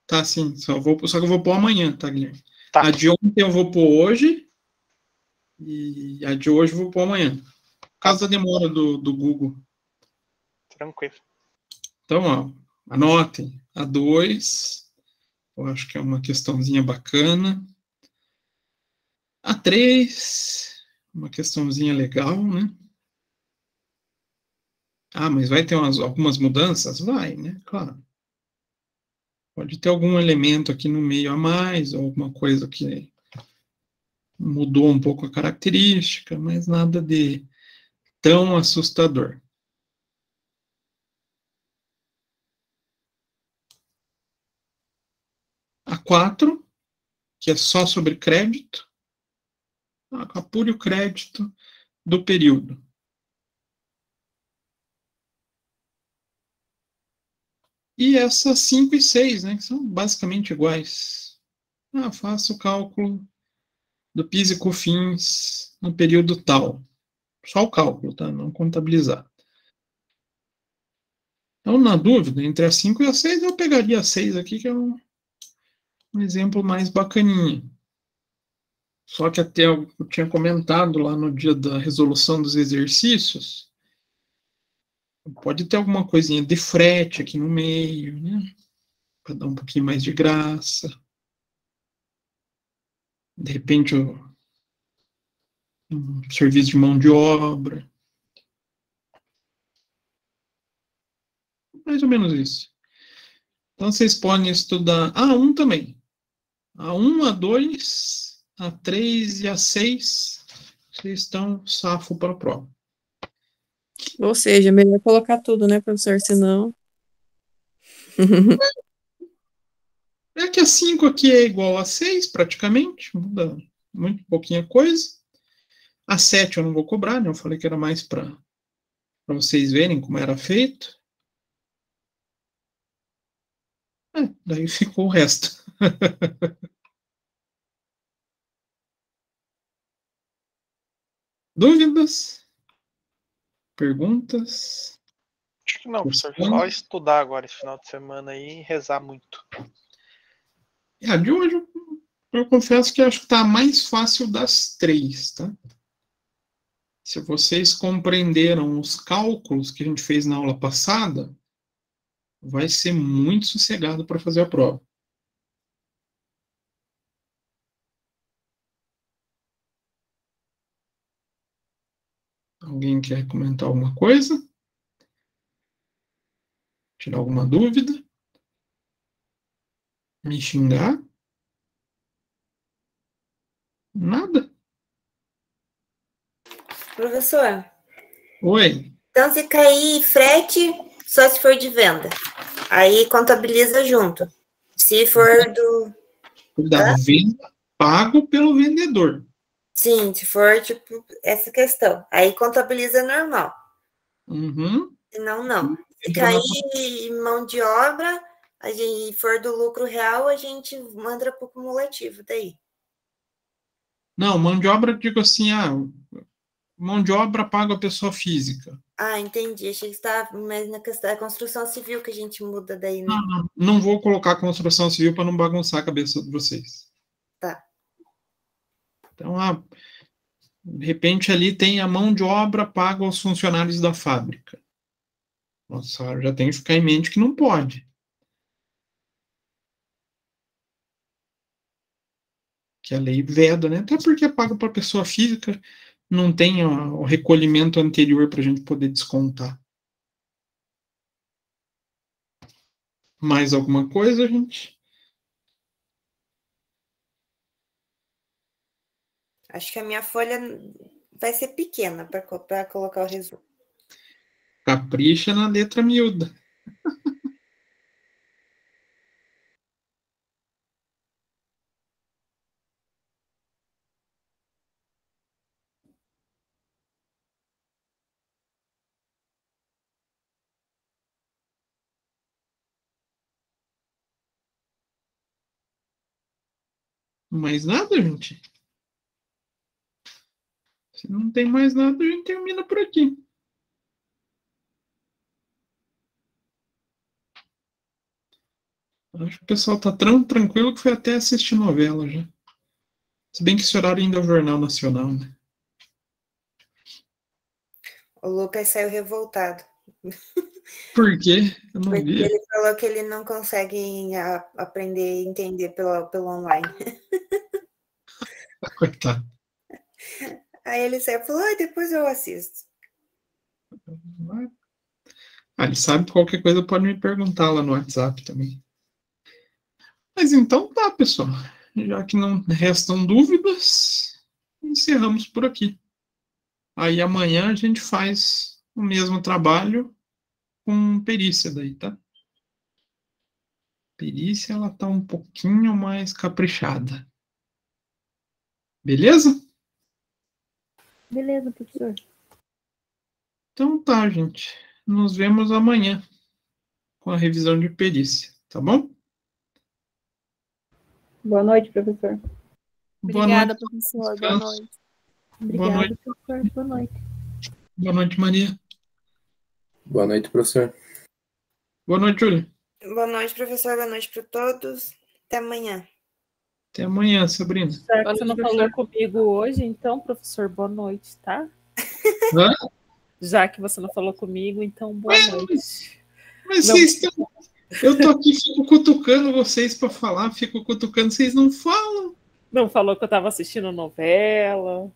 Tá, sim. Só que eu vou pôr amanhã, tá, Guilherme? Tá. A de ontem eu vou pôr hoje e a de hoje eu vou pôr amanhã. Por causa da demora do Google. Tranquilo. Então, ó, anotem. A 2, eu acho que é uma questãozinha bacana. A 3, uma questãozinha legal, né? Ah, mas vai ter algumas mudanças? Vai, né? Claro. Pode ter algum elemento aqui no meio a mais, ou alguma coisa que mudou um pouco a característica, mas nada de tão assustador. A 4, que é só sobre crédito, apure o crédito do período. E essas 5 e 6, né, que são basicamente iguais. Faça o cálculo do PIS e COFINS no período tal. Só o cálculo, tá? Não contabilizar. Então, na dúvida, entre a 5 e a 6, eu pegaria a 6 aqui, que é um exemplo mais bacaninha. Só que até eu tinha comentado lá no dia da resolução dos exercícios, pode ter alguma coisinha de frete aqui no meio, né? Para dar um pouquinho mais de graça. De repente, um serviço de mão de obra. Mais ou menos isso. Então, vocês podem estudar a 1 também. A 1, a 2, a 3 e a 6, vocês estão safo para a prova. Ou seja, melhor colocar tudo, né, professor? Senão. É que a 5 aqui é igual a 6, praticamente. Muda muito pouquinha coisa. A 7 eu não vou cobrar, né? Eu falei que era mais para vocês verem como era feito. Daí ficou o resto. Dúvidas? Perguntas? Acho que não, professor. Só estudar agora esse final de semana aí e rezar muito. De hoje eu confesso que acho que está mais fácil das 3, tá? Se vocês compreenderam os cálculos que a gente fez na aula passada, vai ser muito sossegado para fazer a prova. Alguém quer comentar alguma coisa? Tirar alguma dúvida? Me xingar? Nada? Professor, Oi? então se cair frete, só se for de venda. Aí contabiliza junto. Se for do... Cuidado, venda pago pelo vendedor. Sim, se for, tipo, essa questão. Aí contabiliza normal. Uhum. Senão, não. Se cair mão de obra, e for do lucro real, a gente manda para o cumulativo daí. Não, mão de obra, digo assim, mão de obra paga a pessoa física. Entendi. Achei que estava mais na questão da construção civil que a gente muda daí, né? Não vou colocar construção civil para não bagunçar a cabeça de vocês. Tá. Então, de repente ali tem a mão de obra paga aos funcionários da fábrica. Nossa, já tem que ficar em mente que não pode. Que a lei veda, né? Até porque é pago para pessoa física, não tem o recolhimento anterior para a gente poder descontar. Mais alguma coisa, gente? Acho que a minha folha vai ser pequena para colocar o resumo. Capricha na letra miúda. Mais nada, gente? Se não tem mais nada, a gente termina por aqui. Acho que o pessoal tá tão tranquilo que foi até assistir novela já. Se bem que esse horário ainda é o Jornal Nacional, né? O Lucas saiu revoltado. Por quê? Eu não Porque vi. ele falou que ele não consegue aprender e entender pelo online. Coitado. Aí ele saiu e falou, depois eu assisto. Ele sabe, qualquer coisa pode me perguntar lá no WhatsApp também. Mas então tá, pessoal. Já que não restam dúvidas, encerramos por aqui. Aí amanhã a gente faz o mesmo trabalho com perícia daí, tá? Perícia, ela tá um pouquinho mais caprichada. Beleza? Beleza, professor. Então tá, gente. Nos vemos amanhã com a revisão de perícia, tá bom? Boa noite, professor. Obrigada, professor. Boa noite. Obrigada, noite. professor. Boa noite. Boa noite, Maria. Boa noite, professor. Boa noite, Júlia. Boa noite, professor. Boa noite para todos. Até amanhã. Até amanhã, Sabrina. Já que você não falou comigo hoje, então, professor, boa noite, tá? Hã? Já que você não falou comigo, então, boa noite. Mas Não. vocês estão... Eu tô aqui, fico cutucando vocês para falar, fico cutucando, vocês não falam. Não falou que eu estava assistindo novela.